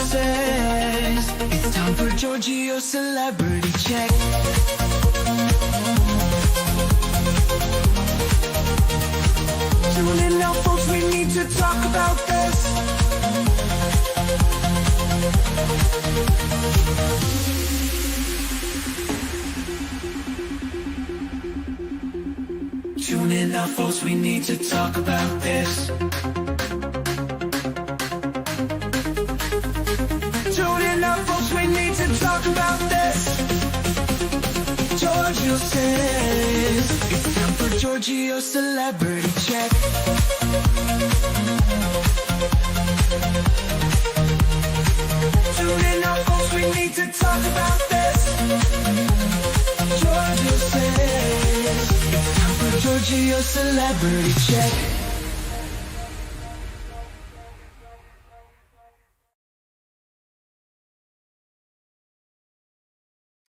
says it's time for Georgio's celebrity check. Tune in now, folks, we need to talk about this. Tune in now, folks, we need to talk about this. Tune in now, folks, we need to talk about this. Georgio says it's time for Georgio's celebrity check. Tune in now, folks, we need to talk about this. Georgio says it's time for Georgio's celebrity check.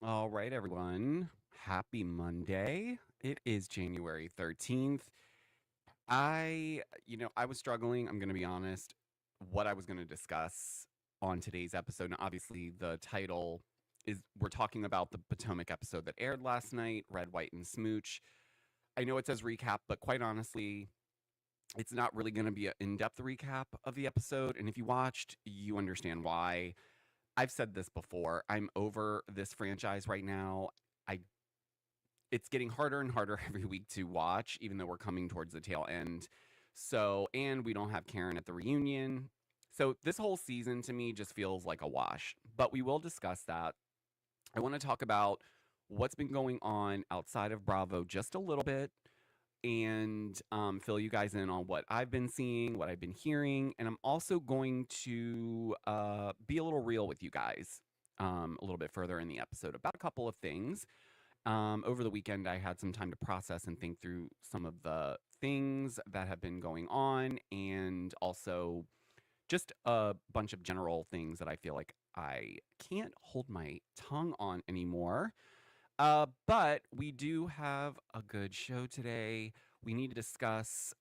All right, everyone. Happy Monday. It is January 13th. I was struggling, I'm going to be honest, what I was going to discuss on today's episode. Now, obviously, the title is we're talking about the Potomac episode that aired last night, Red, White, and Smooch. I know it says recap, but quite honestly, it's not really going to be an in-depth recap of the episode. And if you watched, you understand why. I've said this before. I'm over this franchise right now. It's getting harder and harder every week to watch, even though we're coming towards the tail end. And we don't have Karen at the reunion. So this whole season to me just feels like a wash. But we will discuss that. I want to talk about what's been going on outside of Bravo just a little bit and fill you guys in on what I've been seeing, what I've been hearing. And I'm also going to be a little real with you guys a little bit further in the episode about a couple of things. Over the weekend, I had some time to process and think through some of the things that have been going on and also just a bunch of general things that I feel like I can't hold my tongue on anymore. But we do have a good show today. We need to discuss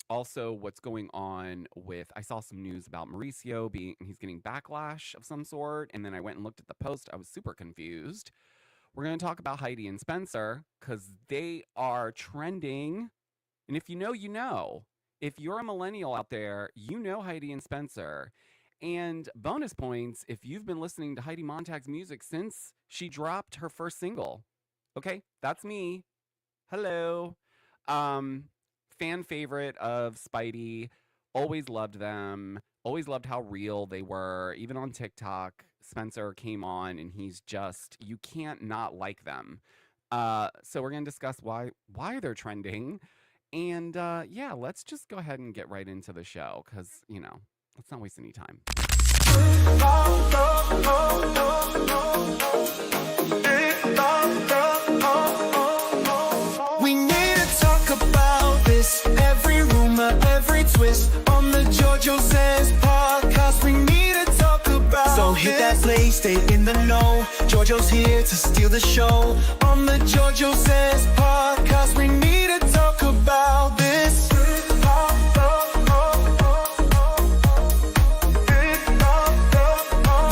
also what's going on with, I saw some news about Mauricio he's getting backlash of some sort. And then I went and looked at the post. I was super confused. We're going to talk about Heidi and Spencer because they are trending. And if you know, you know. If you're a millennial out there, you know Heidi and Spencer. And bonus points if you've been listening to Heidi Montag's music since she dropped her first single. Okay, that's me. Hello. Fan favorite of Spidey. Always loved them. Always loved how real they were. Even on TikTok, Spencer came on and he's just, you can't not like them. So we're going to discuss why they're trending. And yeah, let's just go ahead and get right into the show because, let's not waste any time. We need to talk about this. Every rumor, every twist on the Georgio Says podcast. We need to talk about So hit that play, stay in the know. Georgio's here to steal the show. On the Georgio Says podcast, we need to talk about this.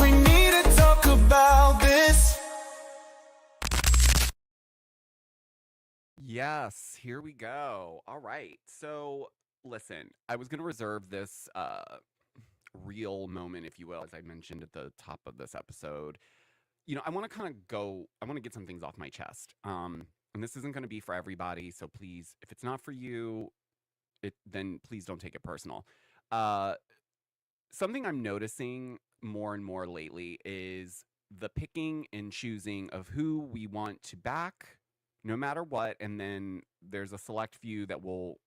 We need to talk about this. Yes, here we go. All right. So listen, I was going to reserve this real moment, if you will, as I mentioned at the top of this episode. I want to get some things off my chest. And this isn't going to be for everybody. So please, if it's not for you, then please don't take it personal. Something I'm noticing more and more lately is the picking and choosing of who we want to back no matter what. And then there's a select few that will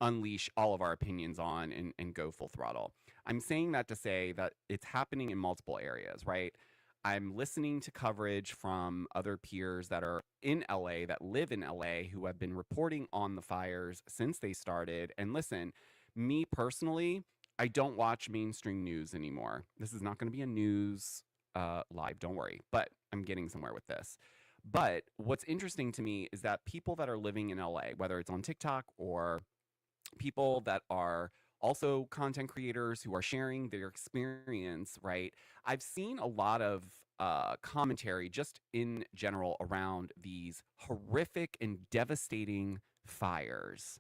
unleash all of our opinions on and go full throttle. I'm saying that to say that it's happening in multiple areas, right? I'm listening to coverage from other peers that are in LA, that live in LA, who have been reporting on the fires since they started. And listen, me personally, I don't watch mainstream news anymore. This is not going to be a news live, don't worry, but I'm getting somewhere with this. But what's interesting to me is that people that are living in LA, whether it's on TikTok or people that are also content creators who are sharing their experience, right? I've seen a lot of commentary just in general around these horrific and devastating fires.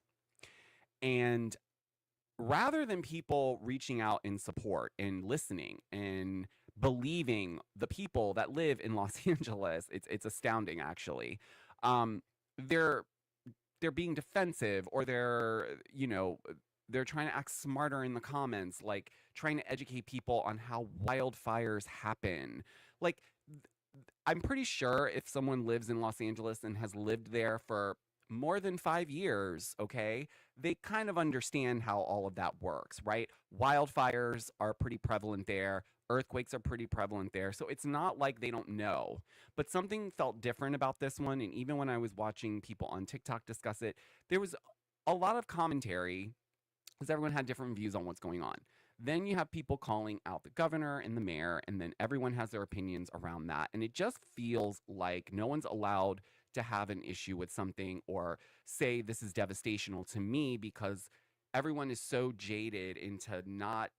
And rather than people reaching out in support and listening and believing the people that live in Los Angeles, it's astounding actually. Um, they're they're being defensive, or they're trying to act smarter in the comments, like trying to educate people on how wildfires happen. Like, I'm pretty sure if someone lives in Los Angeles and has lived there for more than 5 years, okay, they kind of understand how all of that works, right? Wildfires are pretty prevalent there. Earthquakes are pretty prevalent there. So it's not like they don't know. But something felt different about this one. And even when I was watching people on TikTok discuss it, there was a lot of commentary because everyone had different views on what's going on. Then you have people calling out the governor and the mayor, and then everyone has their opinions around that. And it just feels like no one's allowed to have an issue with something or say this is devastational to me, because everyone is so jaded into not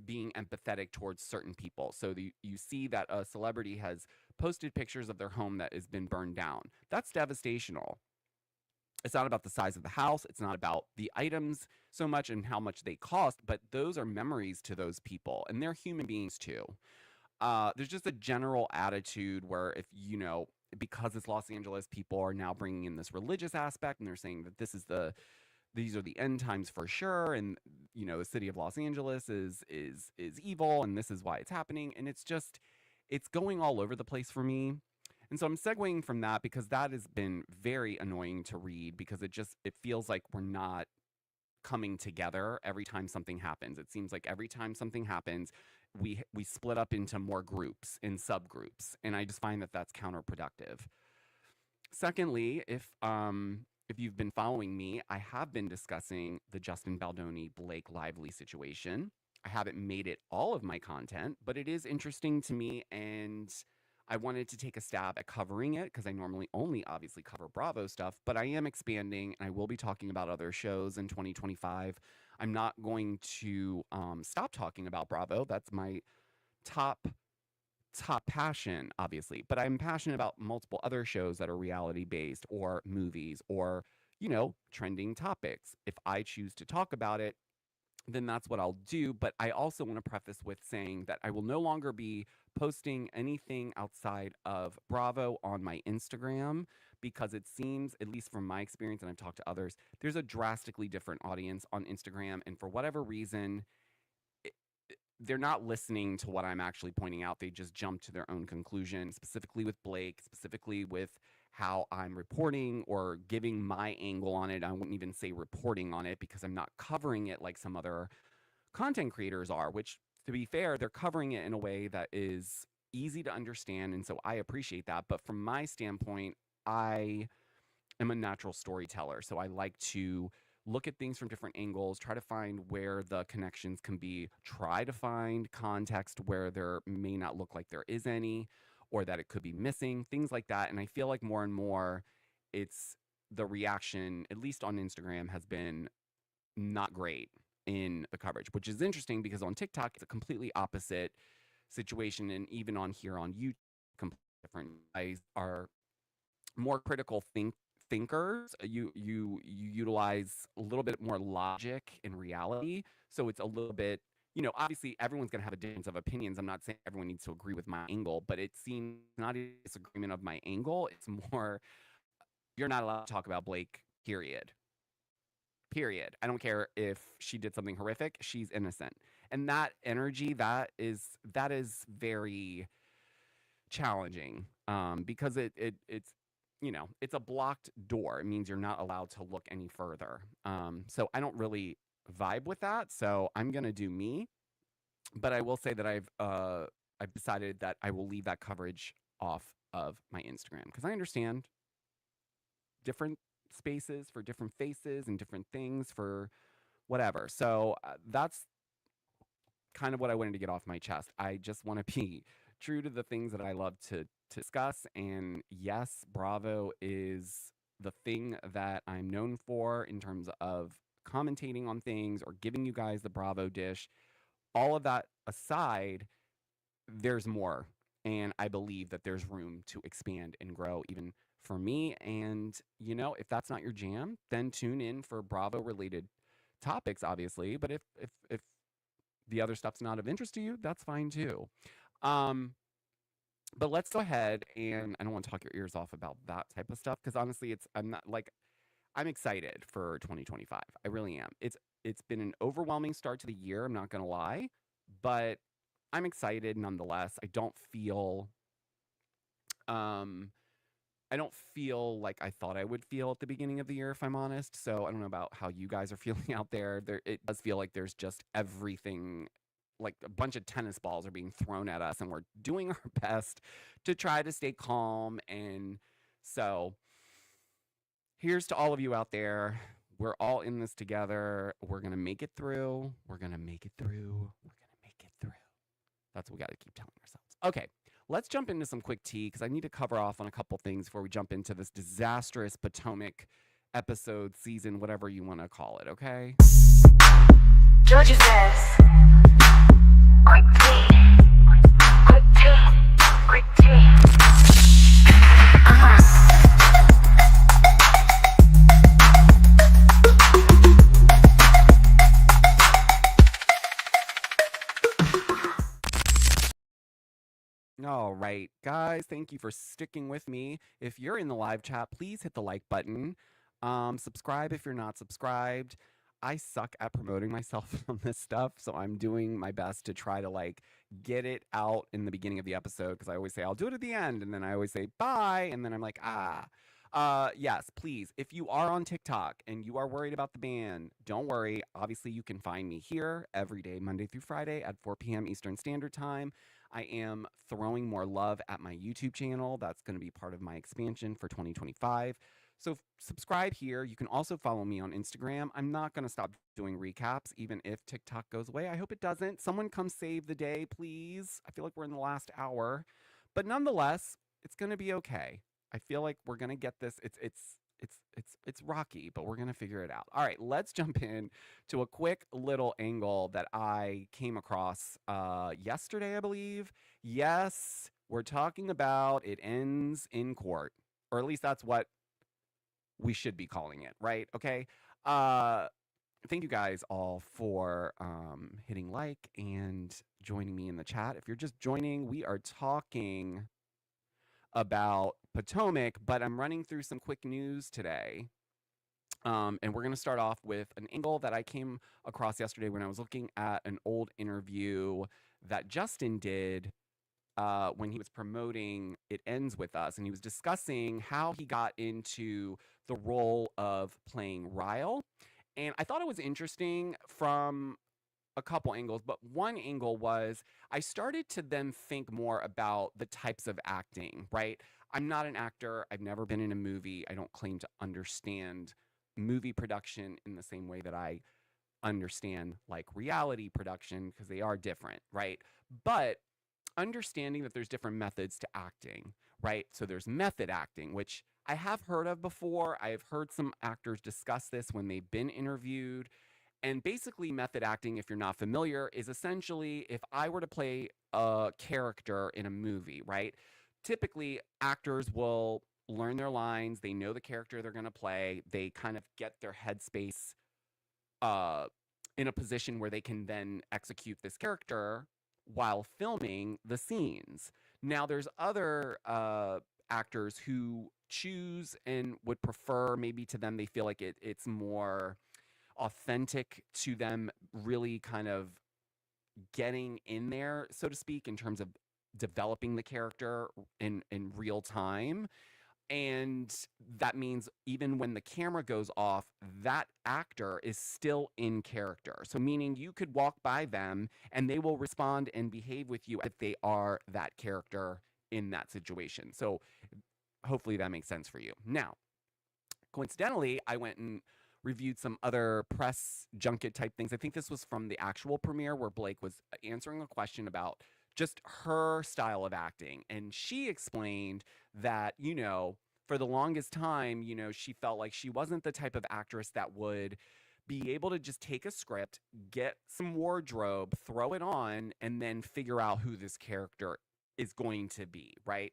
being empathetic towards certain people. So you see that a celebrity has posted pictures of their home that has been burned down. That's devastational. It's not about the size of the house. It's not about the items so much and how much they cost, but those are memories to those people, and they're human beings too. There's just a general attitude where, if because it's Los Angeles, people are now bringing in this religious aspect, and they're saying that these are the end times for sure, and the city of Los Angeles is evil, and this is why it's happening, and it's going all over the place for me. And so I'm segueing from that because that has been very annoying to read, because it feels like we're not coming together every time something happens. It seems like every time something happens, we split up into more groups and subgroups, and I just find that that's counterproductive. Secondly, if you've been following me, I have been discussing the Justin Baldoni Blake Lively situation. I haven't made it all of my content, but it is interesting to me, and I wanted to take a stab at covering it because I normally only obviously cover Bravo stuff, but I am expanding and I will be talking about other shows in 2025. I'm not going to stop talking about Bravo. That's my top passion, obviously, but I'm passionate about multiple other shows that are reality based, or movies, or trending topics. If I choose to talk about it, then that's what I'll do. But I also want to preface with saying that I will no longer be posting anything outside of Bravo on my Instagram, because it seems, at least from my experience, and I've talked to others, there's a drastically different audience on Instagram. And for whatever reason, they're not listening to what I'm actually pointing out. They just jump to their own conclusion, specifically with Blake, specifically with how I'm reporting or giving my angle on it. I wouldn't even say reporting on it, because I'm not covering it like some other content creators are, which, to be fair, they're covering it in a way that is easy to understand. And so I appreciate that. But from my standpoint, I am a natural storyteller. So I like to look at things from different angles, try to find where the connections can be, try to find context where there may not look like there is any, or that it could be missing, things like that. And I feel like more and more it's the reaction, at least on Instagram, has been not great in the coverage, which is interesting because on TikTok, it's a completely opposite situation. And even on here on YouTube, completely different. Guys are more critical thinkers. You utilize a little bit more logic and reality. So it's a little bit, obviously everyone's going to have a difference of opinions. I'm not saying everyone needs to agree with my angle, but it seems not a disagreement of my angle. It's more, you're not allowed to talk about Blake, period. Period. I don't care if she did something horrific. She's innocent. And that energy, that is very challenging, because it's a blocked door. It means you're not allowed to look any further. So I don't really vibe with that. So I'm gonna do me. But I will say that I've decided that I will leave that coverage off of my Instagram, because I understand different spaces for different faces and different things for whatever. So that's kind of what I wanted to get off my chest. I just want to be true to the things that I love to discuss. And yes, Bravo is the thing that I'm known for in terms of commentating on things or giving you guys the Bravo dish. All of that aside, there's more. And I believe that there's room to expand and grow even for me. And, if that's not your jam, then tune in for Bravo related topics, obviously. But if the other stuff's not of interest to you, that's fine too. But let's go ahead, and I don't want to talk your ears off about that type of stuff because honestly, I'm excited for 2025. I really am. It's been an overwhelming start to the year, I'm not going to lie, but I'm excited nonetheless. Um I don't feel like I thought I would feel at the beginning of the year, if I'm honest. So I don't know about how you guys are feeling out there. It does feel like there's just everything, like a bunch of tennis balls are being thrown at us, and we're doing our best to try to stay calm. And so here's to all of you out there. We're all in this together. We're going to make it through. We're going to make it through. We're going to make it through. That's what we got to keep telling ourselves. Okay, let's jump into some quick tea because I need to cover off on a couple things before we jump into this disastrous Potomac episode, season, whatever you want to call it, okay? Georgio says, quick tea, quick tea, quick tea. All right, guys, thank you for sticking with me. If you're in the live chat, please hit the like button. Subscribe if you're not subscribed. I suck at promoting myself on this stuff, so I'm doing my best to try to get it out in the beginning of the episode because I always say I'll do it at the end, and then I always say bye, and then I'm like, yes, please, if you are on TikTok and you are worried about the ban, don't worry. Obviously, you can find me here every day, Monday through Friday at 4 p.m. Eastern Standard Time. I am throwing more love at my YouTube channel. That's going to be part of my expansion for 2025. So subscribe here. You can also follow me on Instagram. I'm not going to stop doing recaps, even if TikTok goes away. I hope it doesn't. Someone come save the day, please. I feel like we're in the last hour. But nonetheless, it's going to be okay. I feel like we're going to get this. It's rocky, but we're going to figure it out. All right, let's jump in to a quick little angle that I came across yesterday, I believe. Yes, we're talking about it ends in court, or at least that's what we should be calling it, right? Okay. Thank you guys all for hitting like and joining me in the chat. If you're just joining, we are talking about Potomac, but I'm running through some quick news today. And we're going to start off with an angle that I came across yesterday when I was looking at an old interview that Justin did when he was promoting It Ends With Us, and he was discussing how he got into the role of playing Ryle. And I thought it was interesting from a couple angles, but one angle was I started to then think more about the types of acting, right? I'm not an actor. I've never been in a movie. I don't claim to understand movie production in the same way that I understand reality production because they are different, right? But understanding that there's different methods to acting, right? So there's method acting, which I have heard of before. I have heard some actors discuss this when they've been interviewed. And basically, method acting, if you're not familiar, is essentially if I were to play a character in a movie, right? Typically, actors will learn their lines. They know the character they're going to play. They kind of get their headspace in a position where they can then execute this character while filming the scenes. Now, there's other actors who choose and would prefer, maybe to them, they feel like it's more authentic to them, really kind of getting in there, so to speak, in terms of developing the character in real time. And that means even when the camera goes off, that actor is still in character. So meaning you could walk by them and they will respond and behave with you if they are that character in that situation. So hopefully that makes sense for you. Now, coincidentally, I went and reviewed some other press junket type things. I think this was from the actual premiere where Blake was answering a question about just her style of acting. And she explained that, for the longest time, she felt like she wasn't the type of actress that would be able to just take a script, get some wardrobe, throw it on, and then figure out who this character is going to be, right?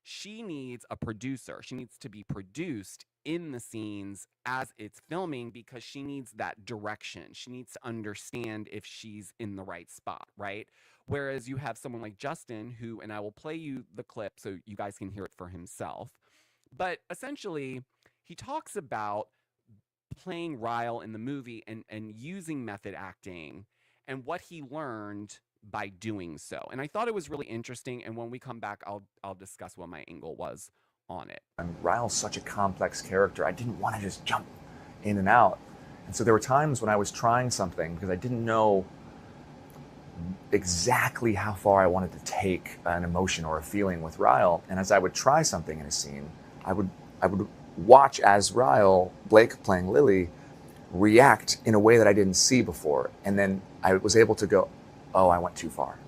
She needs a producer. She needs to be produced in the scenes as it's filming because she needs that direction. She needs to understand if she's in the right spot, right? Whereas you have someone like Justin, who, and I will play you the clip so you guys can hear it for himself. But essentially, he talks about playing Ryle in the movie and using method acting and what he learned by doing so. And I thought it was really interesting. And when we come back, I'll discuss what my angle was on it. And Ryle's such a complex character. I didn't want to just jump in and out. And so there were times when I was trying something because I didn't know exactly how far I wanted to take an emotion or a feeling with Ryle. And as I would try something in a scene, I would watch as Ryle, Blake playing Lily, react in a way that I didn't see before. And then I was able to go, oh, I went too far.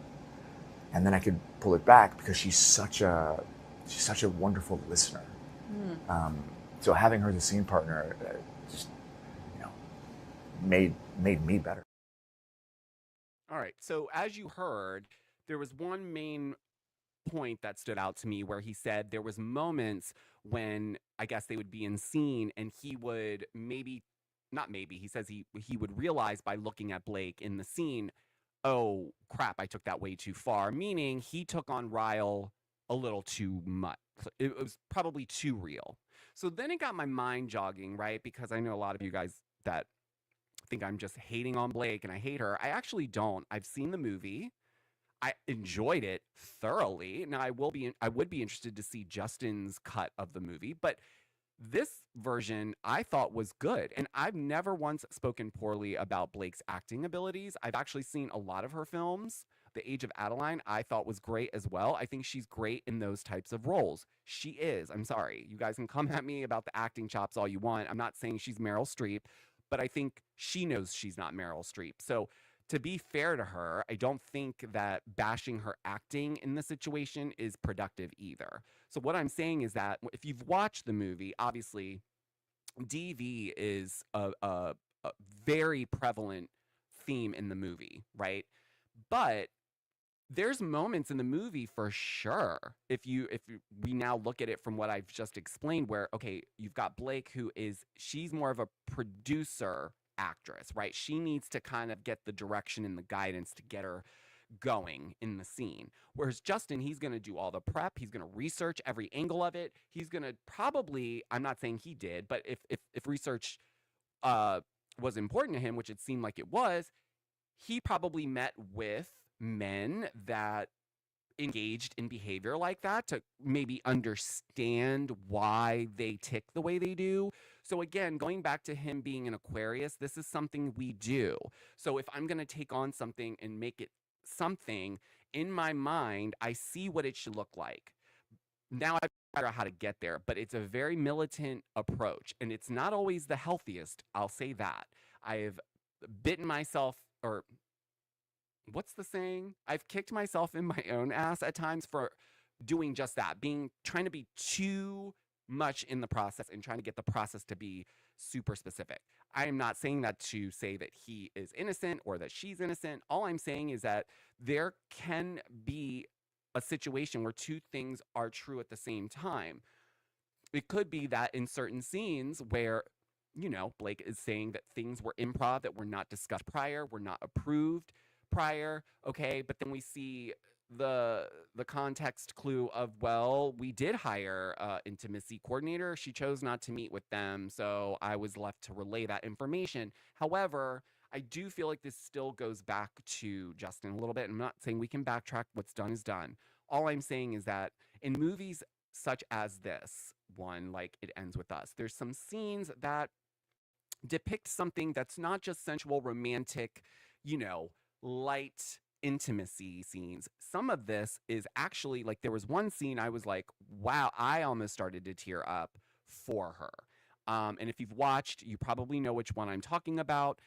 And then I could pull it back because she's such a wonderful listener. So having her as a scene partner just, made me better. All right. So as you heard, there was one main point that stood out to me where he said there was moments when I guess they would be in scene and he would he says he would realize by looking at Blake in the scene, oh crap, I took that way too far, meaning he took on Ryle a little too much. It was probably too real. So then it got my mind jogging, right? Because I know a lot of you guys that think I'm just hating on Blake and I hate her. I actually don't. I've seen the movie. I enjoyed it thoroughly. Now I would be interested to see Justin's cut of the movie, but this version I thought was good. And I've never once spoken poorly about Blake's acting abilities. I've actually seen a lot of her films. The Age of Adeline I thought was great as well. I think she's great in those types of roles. She is. I'm sorry. You guys can come at me about the acting chops all you want. I'm not saying she's Meryl Streep, but I think she knows she's not Meryl Streep. So to be fair to her, I don't think that bashing her acting in this situation is productive either. So what I'm saying is that if you've watched the movie, obviously DV is a very prevalent theme in the movie, right? But there's moments in the movie for sure. If we now look at it from what I've just explained, where okay, you've got Blake she's more of a producer actress, right? She needs to kind of get the direction and the guidance to get her going in the scene. Whereas Justin, he's going to do all the prep. He's going to research every angle of it. He's going to probably, I'm not saying he did, but if research was important to him, which it seemed like it was, he probably met with men that engaged in behavior like that to maybe understand why they tick the way they do. So again, going back to him being an Aquarius, this is something we do. So if I'm going to take on something and make it something, in my mind, I see what it should look like. Now I figure out how to get there, but it's a very militant approach, and it's not always the healthiest. I'll say that. I have bitten myself, or what's the saying? I've kicked myself in my own ass at times for doing just that, trying to be too much in the process and trying to get the process to be super specific. I am not saying that to say that he is innocent or that she's innocent. All I'm saying is that there can be a situation where two things are true at the same time. It could be that in certain scenes where, Blake is saying that things were improv that were not discussed prior, were not approved prior, okay, but then we see the context clue of, well, we did hire intimacy coordinator. She chose not to meet with them, so I was left to relay that information. However, I do feel like this still goes back to Justin a little bit. I'm not saying we can backtrack. What's done is done. All I'm saying is that in movies such as this one, like It Ends With Us, there's some scenes that depict something that's not just sensual, romantic, light intimacy scenes. Some of this is actually, like, there was one scene I was like, wow, I almost started to tear up for her. And if you've watched, you probably know which one I'm talking about.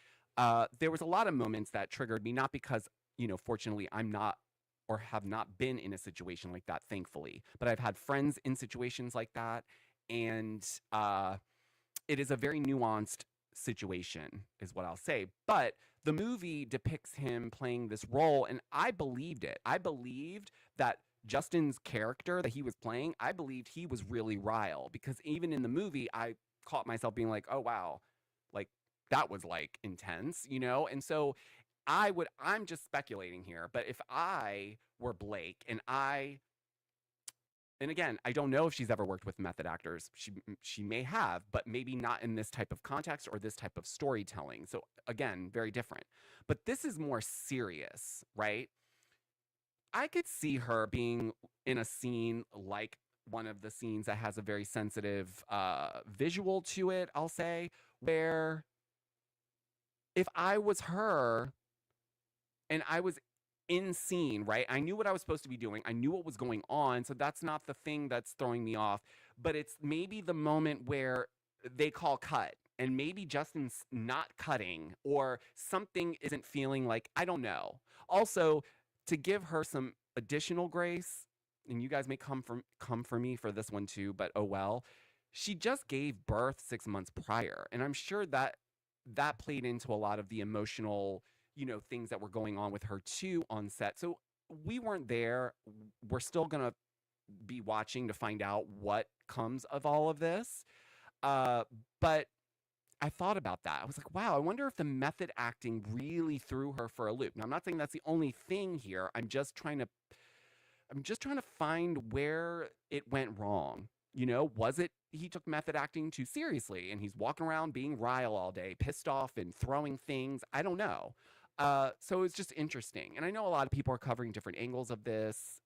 There was a lot of moments that triggered me, not because, fortunately I'm not or have not been in a situation like that, thankfully, but I've had friends in situations like that. And it is a very nuanced situation, is what I'll say. But the movie depicts him playing this role, and I believed it. I believed that Justin's character that he was playing, I believed he was really Ryle, because even in the movie, I caught myself being like, oh, wow, like that was like intense, you know? And so I'm just speculating here, but if I were Blake and again, I don't know if she's ever worked with method actors. She may have, but maybe not in this type of context or this type of storytelling. So again, very different. But this is more serious, right? I could see her being in a scene like one of the scenes that has a very sensitive visual to it, I'll say, where if I was her and I was in scene, right? I knew what I was supposed to be doing. I knew what was going on. So that's not the thing that's throwing me off. But it's maybe the moment where they call cut and maybe Justin's not cutting or something isn't feeling like, I don't know. Also, to give her some additional grace, and you guys may come for me for this one too, but oh well. She just gave birth 6 months prior. And I'm sure that that played into a lot of the emotional, things that were going on with her too on set. So we weren't there. We're still going to be watching to find out what comes of all of this. But I thought about that. I was like, wow, I wonder if the method acting really threw her for a loop. Now, I'm not saying that's the only thing here. I'm just trying to find where it went wrong. Was it he took method acting too seriously and he's walking around being Ryle all day, pissed off and throwing things? I don't know. So it's just interesting. And I know a lot of people are covering different angles of this.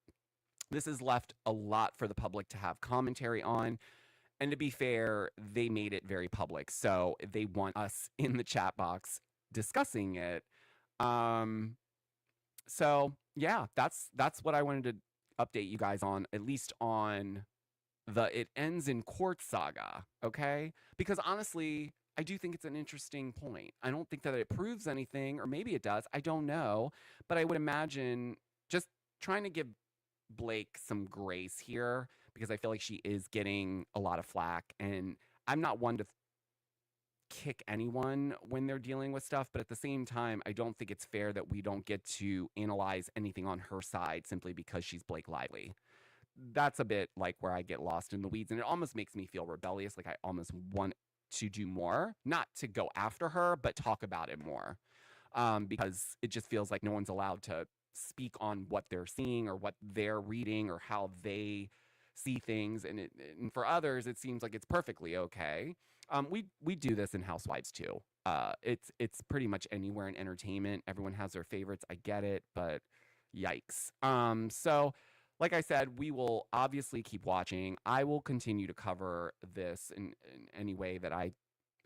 This has left a lot for the public to have commentary on. And to be fair, they made it very public. So they want us in the chat box discussing it. So yeah, that's what I wanted to update you guys on, at least on the it ends in court saga, okay? Because honestly, I do think it's an interesting point. I don't think that it proves anything, or maybe it does. I don't know. But I would imagine just trying to give Blake some grace here, because I feel like she is getting a lot of flack. And I'm not one to kick anyone when they're dealing with stuff. But at the same time, I don't think it's fair that we don't get to analyze anything on her side simply because she's Blake Lively. That's a bit like where I get lost in the weeds. And it almost makes me feel rebellious. Like I almost want to do more, not to go after her, but talk about it more. Because it just feels like no one's allowed to speak on what they're seeing or what they're reading or how they see things. And for others, it seems like it's perfectly okay. We do this in Housewives too. It's pretty much anywhere in entertainment. Everyone has their favorites. I get it, but yikes. So like I said, we will obviously keep watching. I will continue to cover this in any way that I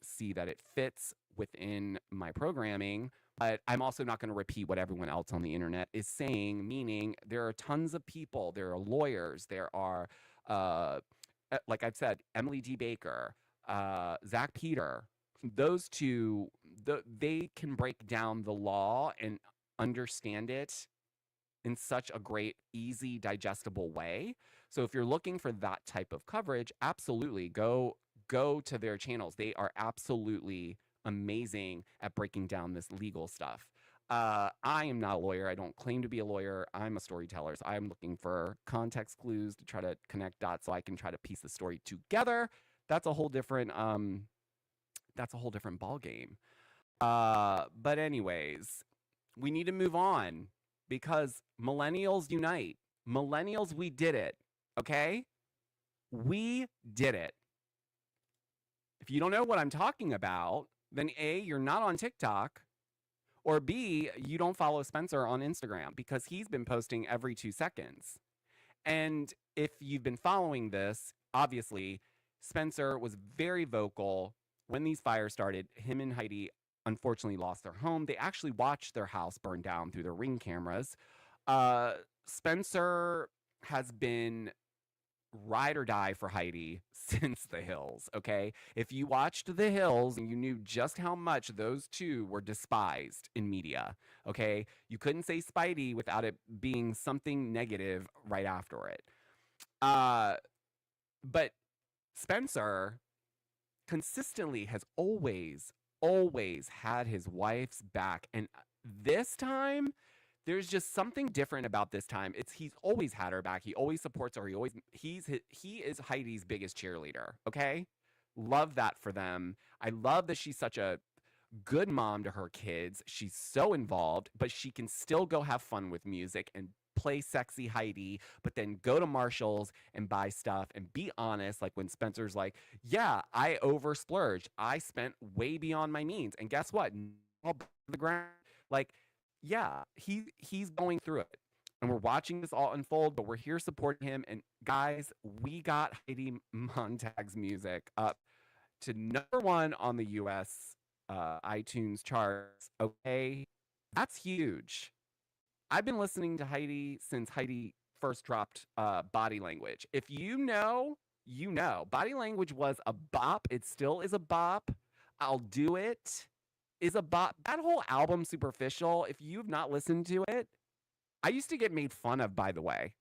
see that it fits within my programming. But I'm also not going to repeat what everyone else on the internet is saying, meaning there are tons of people. There are lawyers. There are, like I've said, Emily D. Baker, Zach Peter. Those two, they can break down the law and understand it in such a great, easy, digestible way. So if you're looking for that type of coverage, absolutely go to their channels. They are absolutely amazing at breaking down this legal stuff. I am not a lawyer. I don't claim to be a lawyer. I'm a storyteller. So I'm looking for context clues to try to connect dots so I can try to piece the story together. That's a whole different ball game. But anyways, we need to move on. Because millennials unite. Millennials, we did it. Okay? We did it. If you don't know what I'm talking about, then A, you're not on TikTok, or B, you don't follow Spencer on Instagram because he's been posting every 2 seconds. And if you've been following this, obviously, Spencer was very vocal when these fires started. Him and Heidi unfortunately lost their home. They actually watched their house burn down through their Ring cameras. Spencer has been ride or die for Heidi since The Hills, okay? If you watched The Hills and you knew just how much those two were despised in media, okay? You couldn't say Spidey without it being something negative right after it. But Spencer consistently has always always had his wife's back. And this time, there's just something different about this time. He's always had her back. He always supports her. He is Heidi's biggest cheerleader. Okay, love that for them. I love that she's such a good mom to her kids. She's so involved, but she can still go have fun with music and play sexy Heidi, but then go to Marshall's and buy stuff and be honest. Like when Spencer's like, yeah, I over splurged. I spent way beyond my means. And guess what? All the ground. Like, yeah, he's going through it. And we're watching this all unfold, but we're here supporting him. And guys, we got Heidi Montag's music up to #1 on the US iTunes charts. Okay, that's huge. I've been listening to Heidi since Heidi first dropped Body Language. If you know, you know. Body Language was a bop. It still is a bop. I'll Do It is a bop. That whole album, Superficial, if you've not listened to it, I used to get made fun of, by the way,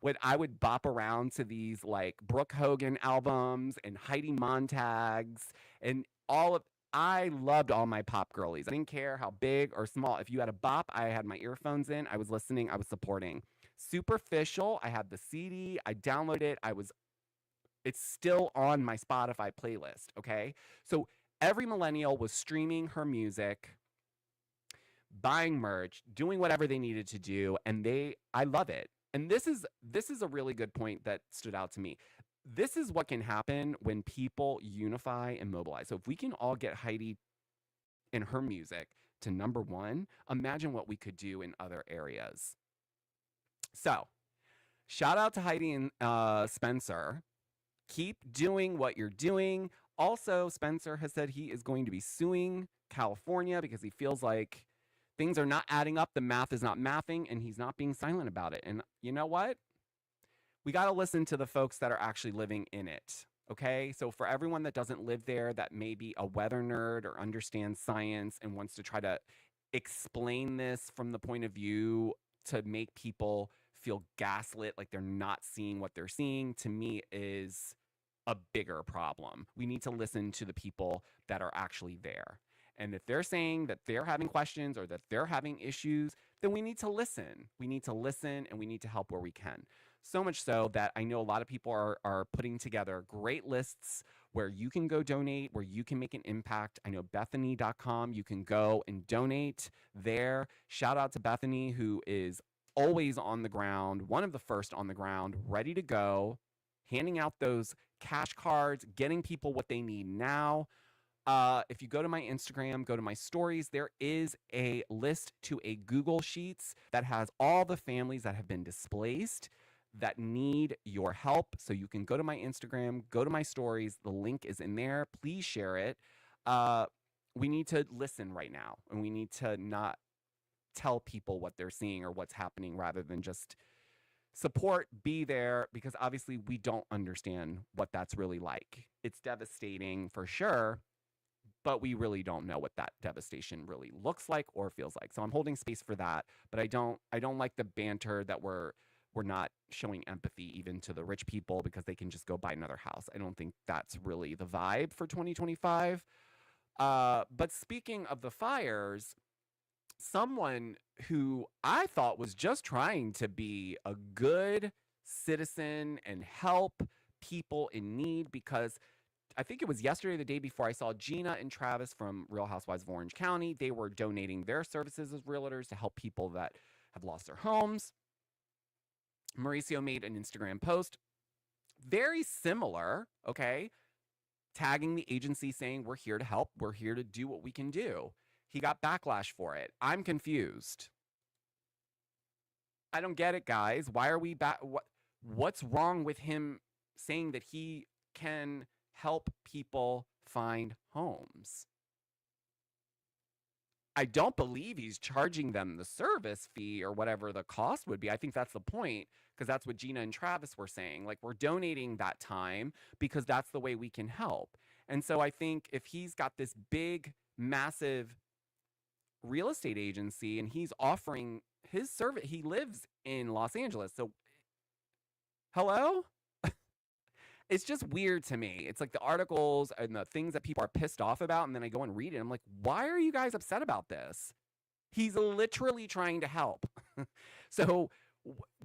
when I would bop around to these like Brooke Hogan albums and Heidi Montag's and I loved all my pop girlies. I didn't care how big or small. If you had a bop, I had my earphones in. I was listening. I was supporting. Superficial, I had the CD. I downloaded it. It's still on my Spotify playlist. Okay. So every millennial was streaming her music, buying merch, doing whatever they needed to do. And I love it. And this is a really good point that stood out to me. This is what can happen when people unify and mobilize. So if we can all get Heidi and her music to #1, imagine what we could do in other areas. So shout out to Heidi and Spencer. Keep doing what you're doing. Also, Spencer has said he is going to be suing California because he feels like things are not adding up. The math is not mathing, and he's not being silent about it. And you know what? We got to listen to the folks that are actually living in it. Okay. So for everyone that doesn't live there, that may be a weather nerd or understands science and wants to try to explain this from the point of view to make people feel gaslit, like they're not seeing what they're seeing, to me is a bigger problem. We need to listen to the people that are actually there. And if they're saying that they're having questions or that they're having issues, then we need to listen. We need to listen and we need to help where we can. So much so that I know a lot of people are putting together great lists where you can go donate, where you can make an impact. I know Bethany.com, you can go and donate there. Shout out to Bethany, who is always on the ground, one of the first on the ground, ready to go, handing out those cash cards, getting people what they need now. If you go to my Instagram, go to my stories, there is a list to a Google Sheets that has all the families that have been displaced that need your help. So you can go to my Instagram, go to my stories. The link is in there. Please share it. We need to listen right now, and we need to not tell people what they're seeing or what's happening rather than just support, be there, because obviously we don't understand what that's really like. It's devastating for sure, but we really don't know what that devastation really looks like or feels like. So I'm holding space for that, but I don't like the banter that we're not showing empathy even to the rich people because they can just go buy another house. I don't think that's really the vibe for 2025. But speaking of the fires, someone who I thought was just trying to be a good citizen and help people in need, because I think it was yesterday, the day before, I saw Gina and Travis from Real Housewives of Orange County. They were donating their services as realtors to help people that have lost their homes. Mauricio made an Instagram post, very similar, okay, tagging the agency saying, we're here to help. We're here to do what we can do. He got backlash for it. I'm confused. I don't get it, guys. Why are we back? What's wrong with him saying that he can help people find homes? I don't believe he's charging them the service fee or whatever the cost would be. I think that's the point, because that's what Gina and Travis were saying. Like, we're donating that time because that's the way we can help. And so I think if he's got this big, massive real estate agency and he's offering his service, he lives in Los Angeles. So, hello? it's just weird to me. It's like the articles and the things that people are pissed off about, and then I go and read it. I'm like, why are you guys upset about this? He's literally trying to help. So,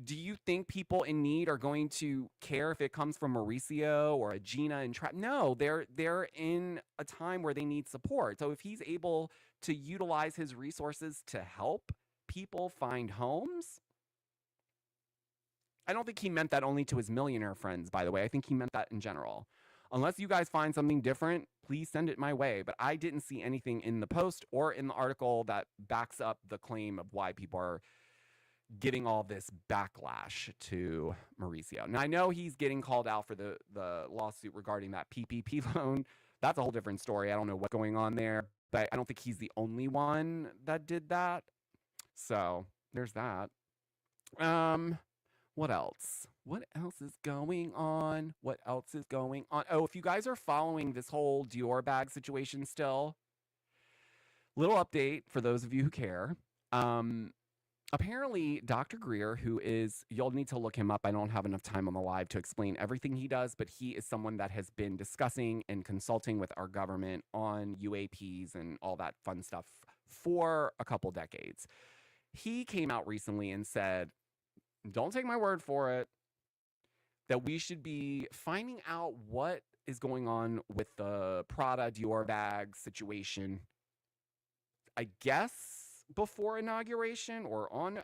do you think people in need are going to care if it comes from Mauricio or a Gina and Trap? No, they're in a time where they need support. So if he's able to utilize his resources to help people find homes, I don't think he meant that only to his millionaire friends, by the way. I think he meant that in general. Unless you guys find something different, please send it my way. But I didn't see anything in the post or in the article that backs up the claim of why people are giving all this backlash to Mauricio. Now, I know he's getting called out for the lawsuit regarding that PPP loan. That's a whole different story. I don't know what's going on there, but I don't think he's the only one that did that. So there's that. What else? What else is going on? What else is going on? Oh, if you guys are following this whole Dior bag situation still, little update for those of you who care. Apparently, Dr. Greer, who is, you'll need to look him up. I don't have enough time on the live to explain everything he does, but he is someone that has been discussing and consulting with our government on UAPs and all that fun stuff for a couple decades. He came out recently and said, don't take my word for it, that we should be finding out what is going on with the Prada Dior bag situation, I guess, before inauguration or on.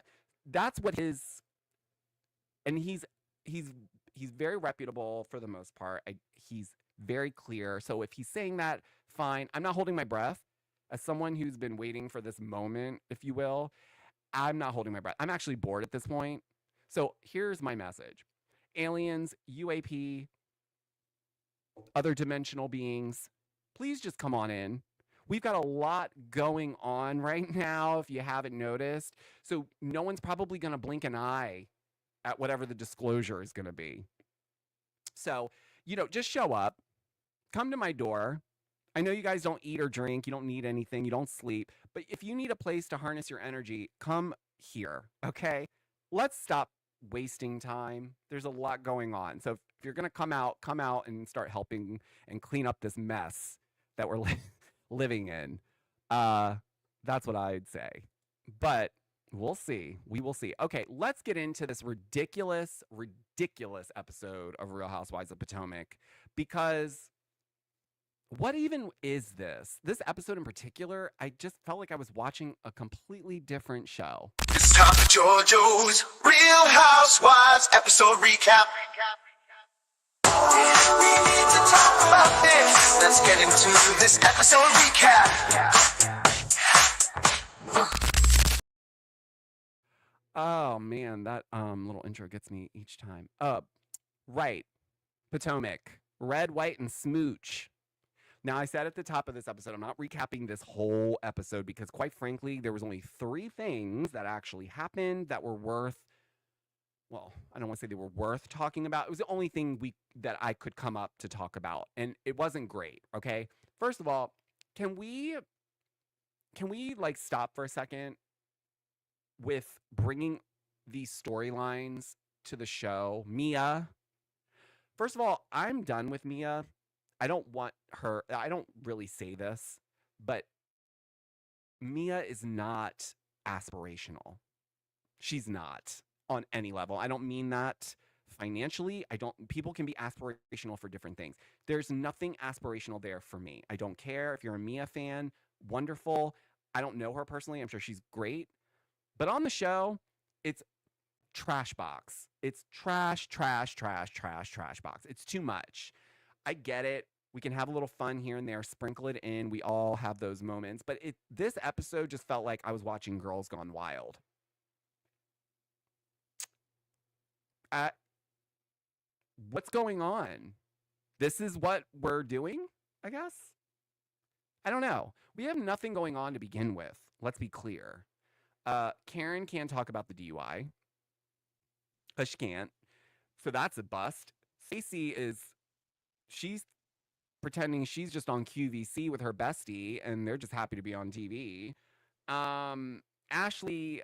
That's what his, and he's very reputable for the most part. He's very clear. So if he's saying that, fine. I'm not holding my breath. As someone who's been waiting for this moment, if you will, I'm not holding my breath. I'm actually bored at this point. So here's my message. Aliens, UAP, other dimensional beings, please just come on in. We've got a lot going on right now, if you haven't noticed. So no one's probably going to blink an eye at whatever the disclosure is going to be. So, just show up. Come to my door. I know you guys don't eat or drink. You don't need anything. You don't sleep. But if you need a place to harness your energy, come here, okay? Let's stop wasting time. There's a lot going on. So if you're going to come out and start helping and clean up this mess that we're living in. That's what I'd say. But we'll see. We will see. Okay, let's get into this ridiculous episode of Real Housewives of Potomac, because what even is this? This episode in particular, I just felt like I was watching a completely different show. It's time for Georgio's Real Housewives episode recap. We need to talk about this. Let's get into this episode recap. Oh man, that little intro gets me each time. Right. Potomac. Red, White, and Smooch. Now, I said at the top of this episode, I'm not recapping this whole episode because, quite frankly, there was only 3 things that actually happened that were worth, well, I don't want to say they were worth talking about. It was the only thing that I could come up to talk about, and it wasn't great, okay? First of all, can we like stop for a second with bringing these storylines to the show? Mia. First of all, I'm done with Mia. I don't really say this, but Mia is not aspirational. She's not on any level. I don't mean that financially. People can be aspirational for different things. There's nothing aspirational there for me. I don't care if you're a Mia fan. Wonderful. I don't know her personally. I'm sure she's great. But on the show, it's trash box. It's trash box. It's too much. I get it. We can have a little fun here and there, sprinkle it in. We all have those moments. But this episode just felt like I was watching Girls Gone Wild. What's going on? This is what we're doing, I guess? I don't know. We have nothing going on to begin with. Let's be clear. Karen can't talk about the DUI. Because she can't. So that's a bust. Stacey she's pretending she's just on QVC with her bestie, and they're just happy to be on TV. Ashley,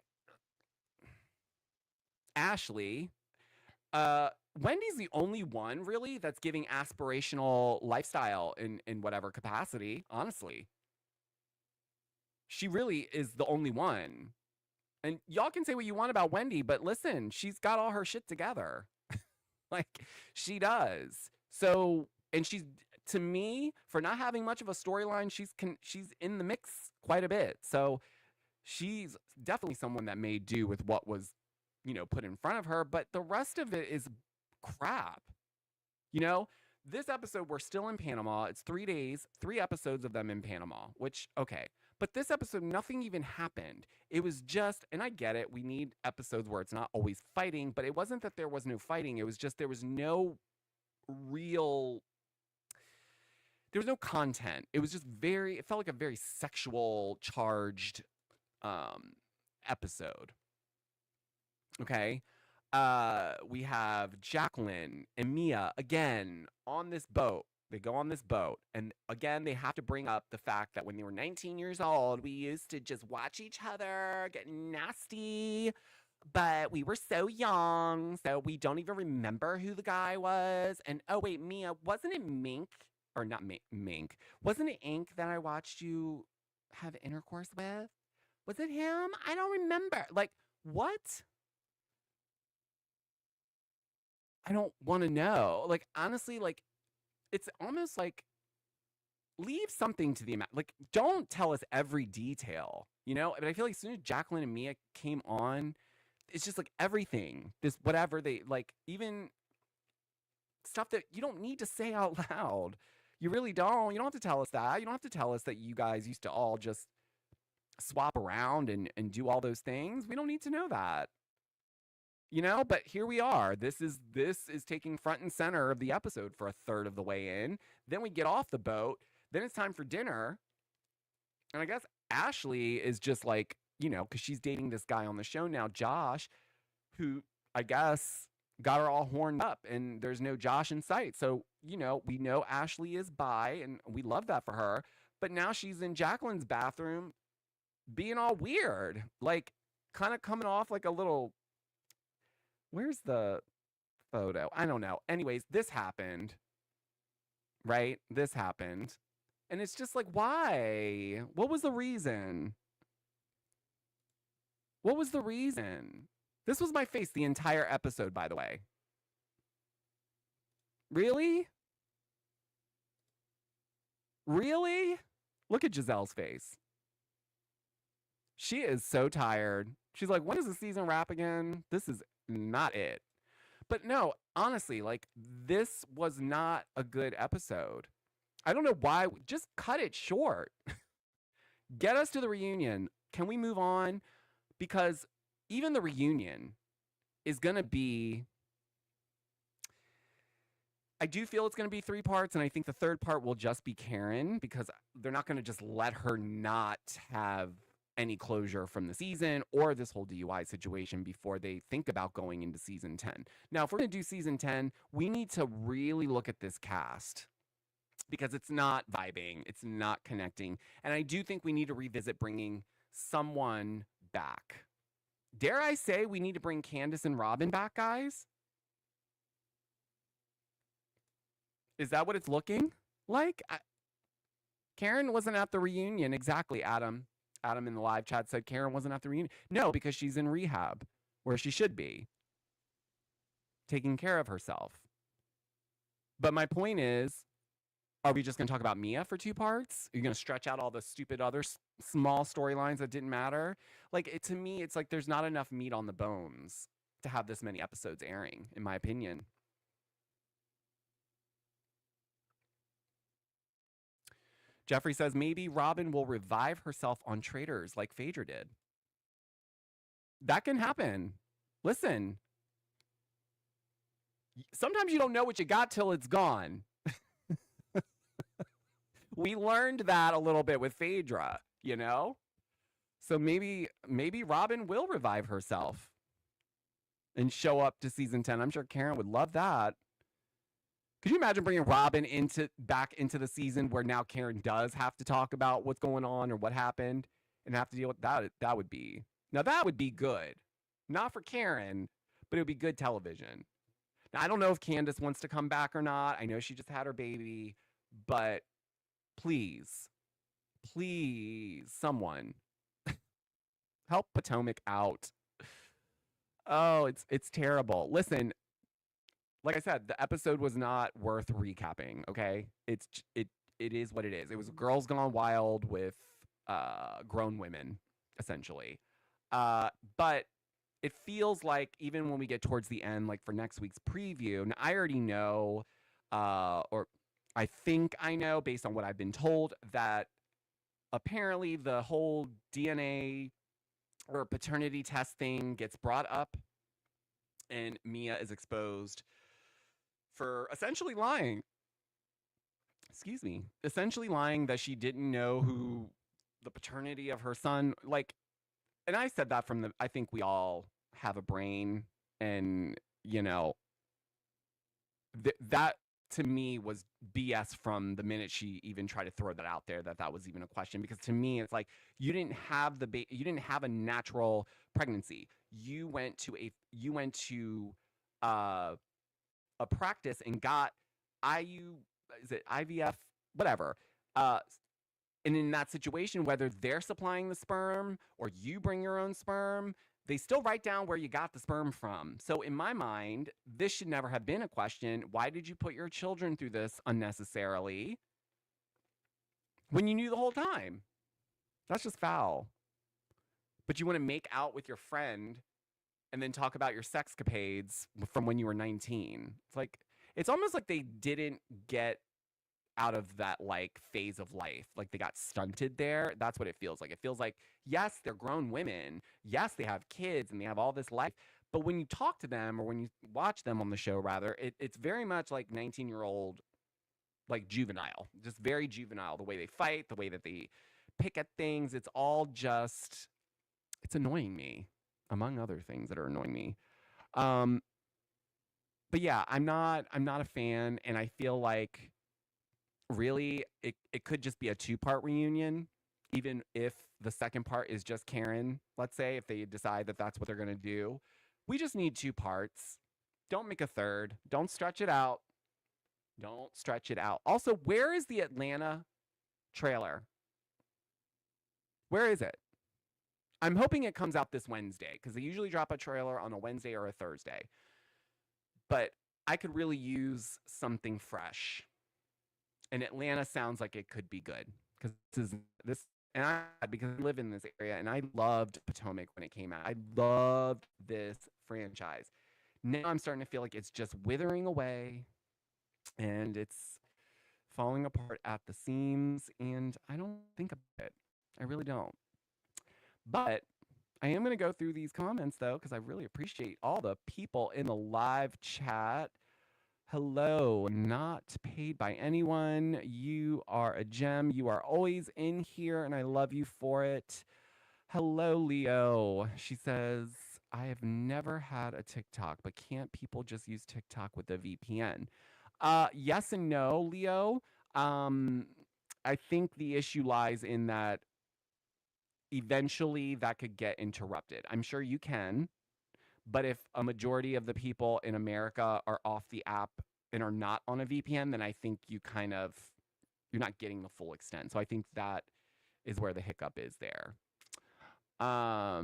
Wendy's the only one really that's giving aspirational lifestyle in whatever capacity, honestly. She really is the only one. And y'all can say what you want about Wendy, but listen, she's got all her shit together. Like she does. So, and she's, to me, for not having much of a storyline, she's in the mix quite a bit. So she's definitely someone that made do with what was, put in front of her, but the rest of it is crap. This episode, we're still in Panama. It's 3 days, 3 episodes of them in Panama, which, okay. But this episode, nothing even happened. It was just, and I get it, we need episodes where it's not always fighting, but it wasn't that there was no fighting. It was just there was no real, there was no content. It was just it felt like a very sexual charged episode. Okay. We have Jacqueline and Mia again on this boat. They go on this boat, and again, they have to bring up the fact that when they were 19 years old, we used to just watch each other get nasty, but we were so young, so we don't even remember who the guy was. And oh wait, Mia, wasn't it Mink or not Mink? Wasn't it Ink that I watched you have intercourse with? Was it him? I don't remember. Like what? I don't want to know. Like honestly, like it's almost like leave something to the amount. Like don't tell us every detail, But I feel like as soon as Jacqueline and Mia came on, it's just like everything. This whatever they like, even stuff that you don't need to say out loud. You really don't. You don't have to tell us that. You don't have to tell us that you guys used to all just swap around and do all those things. We don't need to know that. But here we are. This is taking front and center of the episode for a third of the way in. Then we get off the boat. Then it's time for dinner. And I guess Ashley is just like, because she's dating this guy on the show now, Josh, who I guess got her all horned up and there's no Josh in sight. So, we know Ashley is bi and we love that for her. But now she's in Jacqueline's bathroom being all weird, like kind of coming off like a little. Where's the photo? I don't know. Anyways, this happened, right? This happened. And it's just like, why? What was the reason? What was the reason? This was my face the entire episode, by the way. Really? Really? Look at Giselle's face. She is so tired. She's like, when does the season wrap again? This is not it. But no, honestly, like this was not a good episode. I don't know why. Just cut it short. Get us to the reunion. Can we move on? Because even the reunion is going to be, I do feel it's going to be 3 parts. And I think the third part will just be Karen because they're not going to just let her not have any closure from the season or this whole DUI situation before they think about going into season 10. Now, if we're going to do season 10, we need to really look at this cast because it's not vibing. It's not connecting. And I do think we need to revisit bringing someone back. Dare I say we need to bring Candace and Robin back, guys? Is that what it's looking like? Karen wasn't at the reunion. Exactly, Adam. Adam in the live chat said Karen wasn't at the reunion. No, because she's in rehab where she should be, taking care of herself. But my point is, are we just going to talk about Mia for 2 parts? Are you going to stretch out all the stupid other small storylines that didn't matter? Like, to me, it's like there's not enough meat on the bones to have this many episodes airing, in my opinion. Jeffrey says, maybe Robin will revive herself on Traitors like Phaedra did. That can happen. Listen. Sometimes you don't know what you got till it's gone. We learned that a little bit with Phaedra, So maybe Robin will revive herself and show up to season 10. I'm sure Karen would love that. Could you imagine bringing Robin back into the season where now Karen does have to talk about what's going on or what happened and have to deal with that? That would be good. Not for Karen, but it would be good television. Now, I don't know if Candace wants to come back or not. I know she just had her baby, but please, please, someone help Potomac out. Oh, it's terrible. Listen, like I said, the episode was not worth recapping. Okay, it is what it is. It was girls gone wild with grown women, essentially. But it feels like even when we get towards the end, like for next week's preview, and I already know, or I think I know based on what I've been told, that apparently the whole DNA or paternity test thing gets brought up, and Mia is exposed for essentially lying. Excuse me. Essentially lying that she didn't know who the paternity of her son, like, and I said that from the, I think we all have a brain, and, you know, that to me was BS from the minute she even tried to throw that out there, that that was even a question. Because to me, it's like, you didn't have you didn't have a natural pregnancy. You went to uh, a practice and got is it IVF, whatever. Uh, and in that situation, whether they're supplying the sperm or you bring your own sperm, they still write down where you got the sperm from. So in my mind, this should never have been a question. Why did you put your children through this unnecessarily when you knew the whole time? That's just foul. But you want to make out with your friend and then talk about your sexcapades from when you were 19. It's like, it's almost like they didn't get out of that like phase of life. Like they got stunted there. That's what it feels like. It feels like, yes, they're grown women. Yes, they have kids and they have all this life. But when you talk to them, or when you watch them on the show, rather, it's very much like 19-year-old, like juvenile, just very juvenile. The way they fight, the way that they pick at things, it's all just, it's annoying me, among other things that are annoying me. But yeah, I'm not a fan, and I feel like really it could just be a two-part reunion, even if the second part is just Karen. Let's say if they decide that that's what they're going to do, we just need two parts. Don't make a third. Don't stretch it out. Don't stretch it out. Also, where is the Atlanta trailer? Where is it? I'm hoping it comes out this Wednesday, because they usually drop a trailer on a Wednesday or a Thursday. But I could really use something fresh. And Atlanta sounds like it could be good, because because I live in this area and I loved Potomac when it came out. I loved this franchise. Now I'm starting to feel like it's just withering away and it's falling apart at the seams, and I don't think about it. I really don't. But I am going to go through these comments though, because I really appreciate all the people in the live chat. Hello, not paid by anyone. You are a gem. You are always in here, and I love you for it. Hello, Leo. She says, I have never had a TikTok, but can't people just use TikTok with a VPN? Yes and no, Leo. I think the issue lies in that eventually that could get interrupted. I'm sure you can. But if a majority of the people in America are off the app and are not on a VPN, then I think you're not getting the full extent. So I think that is where the hiccup is there. Hello,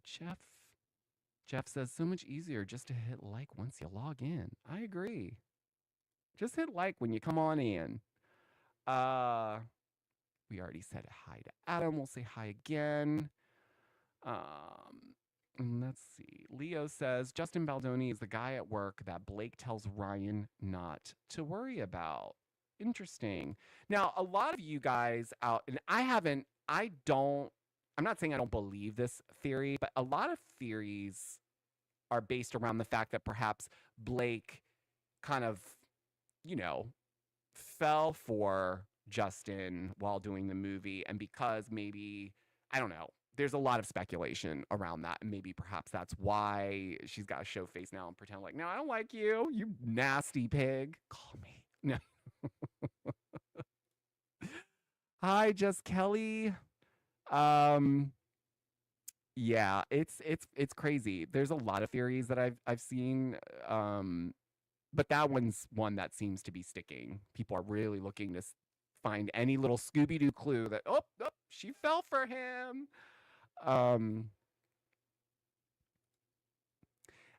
Jeff. Jeff says, so much easier just to hit like once you log in. I agree. Just hit like when you come on in. We already said hi to Adam. We'll say hi again. Let's see. Leo says, Justin Baldoni is the guy at work that Blake tells Ryan not to worry about. Interesting. Now, a lot of you guys out, and I'm not saying I don't believe this theory, but a lot of theories are based around the fact that perhaps Blake kind of, fell for Justin while doing the movie, and because maybe, I don't know, there's a lot of speculation around that, and maybe perhaps that's why she's got to show face now and pretend like, no, I don't like you, you nasty pig. Call me. No. Hi, Just Kelly. Yeah, it's crazy. There's a lot of theories that I've seen, but that one's one that seems to be sticking. People are really looking to find any little Scooby Doo clue that oh, she fell for him. Um,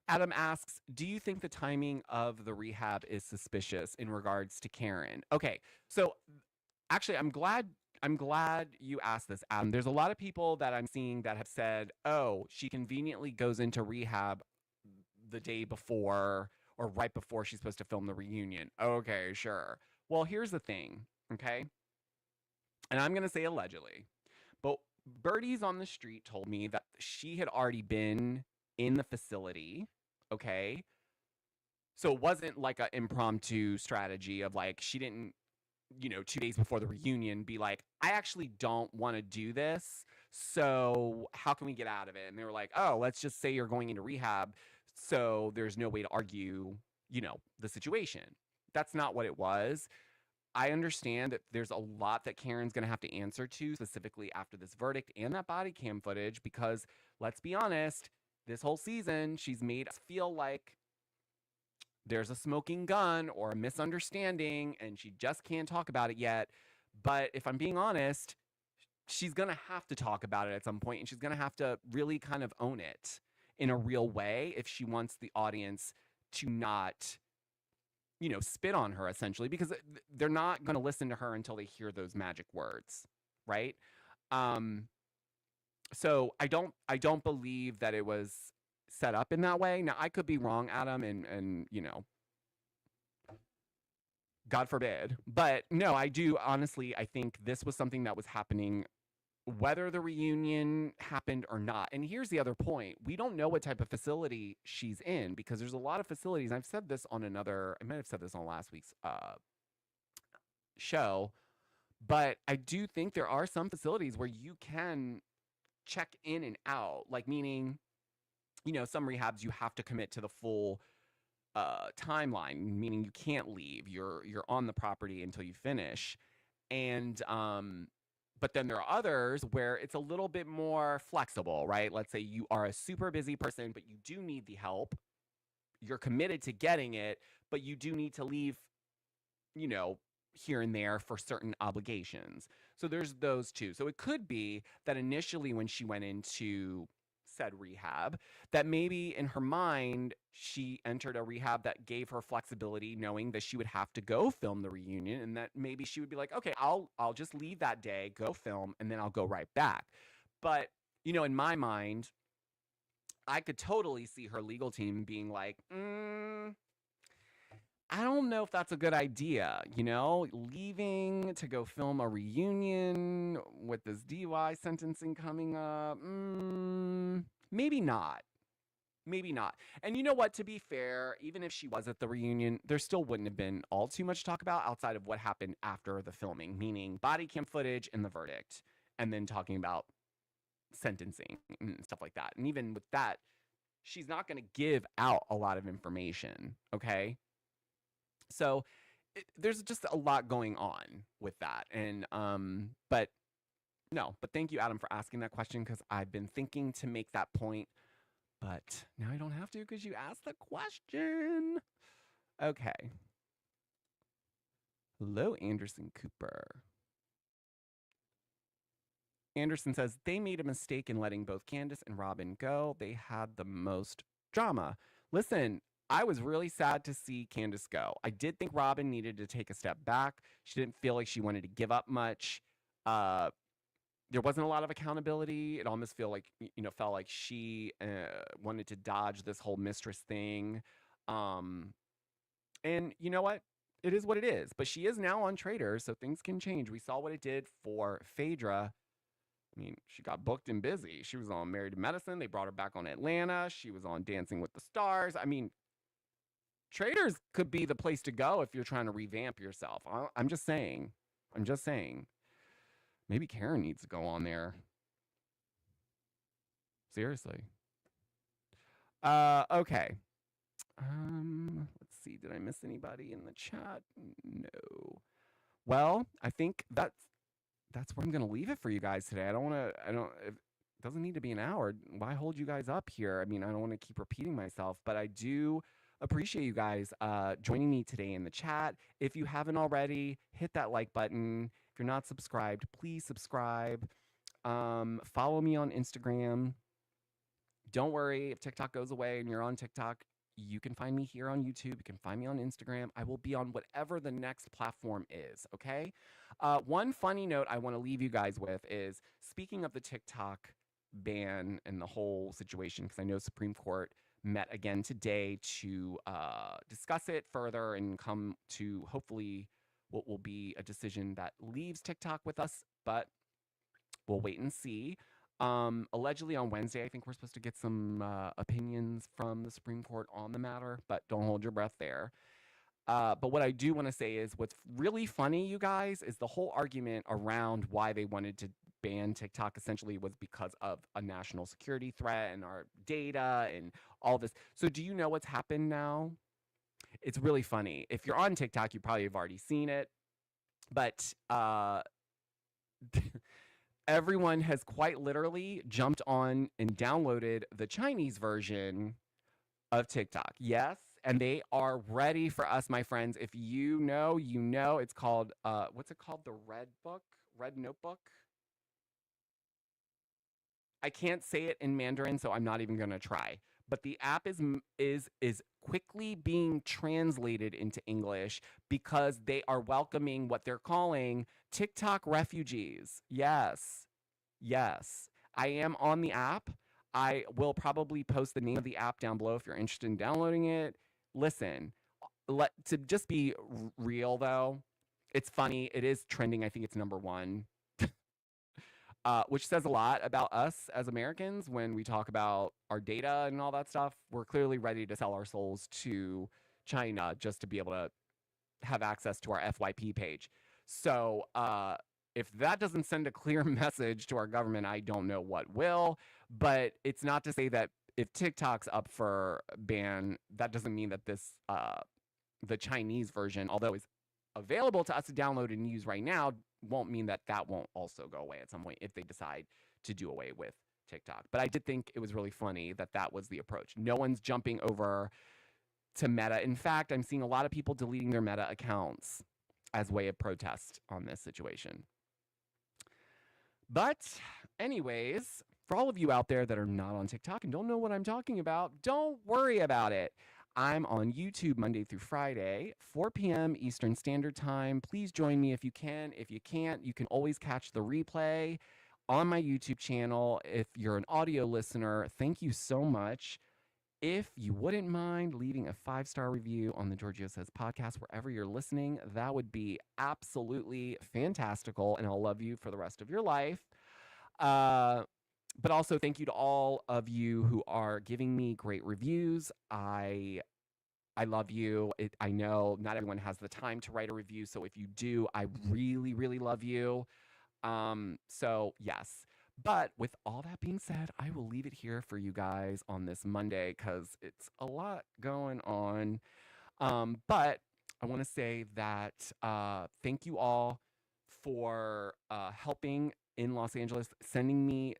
Adam asks, "Do you think the timing of the rehab is suspicious in regards to Karen?" Okay, so actually, I'm glad you asked this, Adam. There's a lot of people that I'm seeing that have said, "Oh, she conveniently goes into rehab the day before or right before she's supposed to film the reunion." Okay, sure. Well, here's the thing, okay? And I'm going to say allegedly, but birdies on the street told me that she had already been in the facility, okay? So it wasn't like an impromptu strategy of like she didn't 2 days before the reunion be like, I actually don't want to do this. So how can we get out of it? And they were like, oh, let's just say you're going into rehab. So there's no way to argue, the situation. That's not what it was. I understand that there's a lot that Karen's going to have to answer to, specifically after this verdict and that body cam footage, because let's be honest, this whole season, she's made us feel like there's a smoking gun or a misunderstanding and she just can't talk about it yet. But if I'm being honest, she's going to have to talk about it at some point and she's going to have to really kind of own it in a real way if she wants the audience to not, spit on her essentially, because they're not going to listen to her until they hear those magic words, right? Um so I don't believe that it was set up in that way. Now I could be wrong, Adam, and God forbid. But no, I do honestly, I think this was something that was happening whether the reunion happened or not. And here's the other point. We don't know what type of facility she's in because there's a lot of facilities. I've said this on I might have said this on last week's show, but I do think there are some facilities where you can check in and out, like meaning, some rehabs you have to commit to the full timeline, meaning you can't leave. You're on the property until you finish. And but then there are others where it's a little bit more flexible, right? Let's say you are a super busy person, but you do need the help. You're committed to getting it, but you do need to leave, you know, here and there for certain obligations. So there's those two. So it could be that initially when she went into said rehab, that maybe in her mind, she entered a rehab that gave her flexibility, knowing that she would have to go film the reunion, and that maybe she would be like, okay, I'll just leave that day, go film, and then I'll go right back. But, in my mind, I could totally see her legal team being like, I don't know if that's a good idea, leaving to go film a reunion with this DUI sentencing coming up. Maybe not. Maybe not. And you know what? To be fair, even if she was at the reunion, there still wouldn't have been all too much to talk about outside of what happened after the filming, meaning body cam footage and the verdict, and then talking about sentencing and stuff like that. And even with that, she's not going to give out a lot of information, okay? So there's just a lot going on with that. And, but thank you, Adam, for asking that question, because I've been thinking to make that point, but now I don't have to because you asked the question. Okay. Hello, Anderson Cooper. Anderson says, they made a mistake in letting both Candace and Robin go. They had the most drama. Listen, I was really sad to see Candace go. I did think Robin needed to take a step back. She didn't feel like she wanted to give up much. There wasn't a lot of accountability. It almost felt like she wanted to dodge this whole mistress thing. And you know what? It is what it is. But she is now on Traitors, so things can change. We saw what it did for Phaedra. I mean, she got booked and busy. She was on Married to Medicine. They brought her back on Atlanta. She was on Dancing with the Stars. I mean, Traitors could be the place to go if you're trying to revamp yourself. I'm just saying. Maybe Karen needs to go on there. Seriously. Okay. Let's see. Did I miss anybody in the chat? No. Well, I think that's where I'm going to leave it for you guys today. doesn't need to be an hour. Why hold you guys up here? I mean, I don't want to keep repeating myself, but I do appreciate you guys joining me today in the chat. If you haven't already, hit that like button. If you're not subscribed, please subscribe. Follow me on Instagram. Don't worry if TikTok goes away and you're on TikTok. You can find me here on YouTube. You can find me on Instagram. I will be on whatever the next platform is, okay? One funny note I want to leave you guys with is, speaking of the TikTok ban and the whole situation, because I know Supreme Court met again today to discuss it further and come to hopefully what will be a decision that leaves TikTok with us, but we'll wait and see. Allegedly on Wednesday, I think we're supposed to get some opinions from the Supreme Court on the matter, but don't hold your breath there. But what I do want to say is, what's really funny, you guys, is the whole argument around why they wanted to ban TikTok essentially was because of a national security threat and our data and all this. So do you know what's happened now? It's really funny. If you're on TikTok, you probably have already seen it, but everyone has quite literally jumped on and downloaded the Chinese version of TikTok. Yes, and they are ready for us, my friends. If you know, you know. It's called, what's it called? The Red Notebook? I can't say it in Mandarin, so I'm not even going to try. But the app is quickly being translated into English because they are welcoming what they're calling TikTok refugees. Yes. I am on the app. I will probably post the name of the app down below if you're interested in downloading it. Listen, to just be real though, it's funny. It is trending. I think it's #1. Which says a lot about us as Americans when we talk about our data and all that stuff. We're clearly ready to sell our souls to China just to be able to have access to our FYP page. So if that doesn't send a clear message to our government, I don't know what will. But it's not to say that if TikTok's up for ban, that doesn't mean that this the Chinese version, although is available to us to download and use right now, won't mean that that won't also go away at some point if they decide to do away with TikTok. But I did think it was really funny that that was the approach. No one's jumping over to Meta. In fact, I'm seeing a lot of people deleting their Meta accounts as way of protest on this situation. But anyways, for all of you out there that are not on TikTok and don't know what I'm talking about, don't worry about it. I'm on YouTube Monday through Friday, 4 p.m. Eastern Standard Time. Please join me if you can. If you can't, you can always catch the replay on my YouTube channel. If you're an audio listener, thank you so much. If you wouldn't mind leaving a 5-star review on the Georgio Says podcast, wherever you're listening, that would be absolutely fantastical, and I'll love you for the rest of your life. But also thank you to all of you who are giving me great reviews. I love you. I know not everyone has the time to write a review, so if you do, I really, really love you. So yes. But with all that being said, I will leave it here for you guys on this Monday because it's a lot going on. But I want to say that thank you all for helping in Los Angeles, sending me,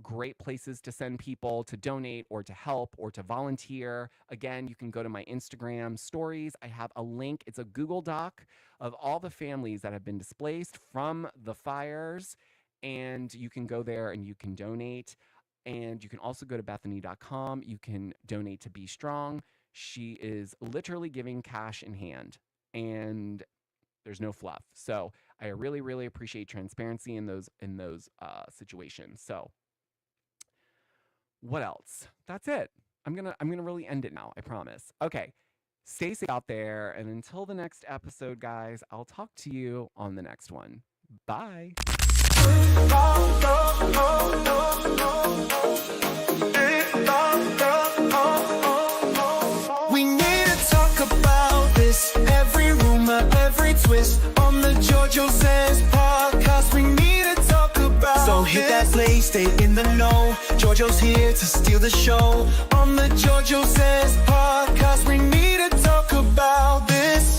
great places to send people to donate or to help or to volunteer. Again, you can go to my Instagram stories. I have a link. It's a Google Doc of all the families that have been displaced from the fires. And you can go there and you can donate. And you can also go to Bethany.com. You can donate to Be Strong. She is literally giving cash in hand. And there's no fluff. So I really, really appreciate transparency in those situations. So what else? That's it. I'm gonna really end it now. I promise. Okay. Stay safe out there. And until the next episode, guys, I'll talk to you on the next one. Bye. We need to talk about this. Every rumor, every twist on the Georgio Says podcast. We need to talk about. So hit that play, stay in the know. Georgio's here to steal the show on the Georgio Says podcast. We need to talk about this.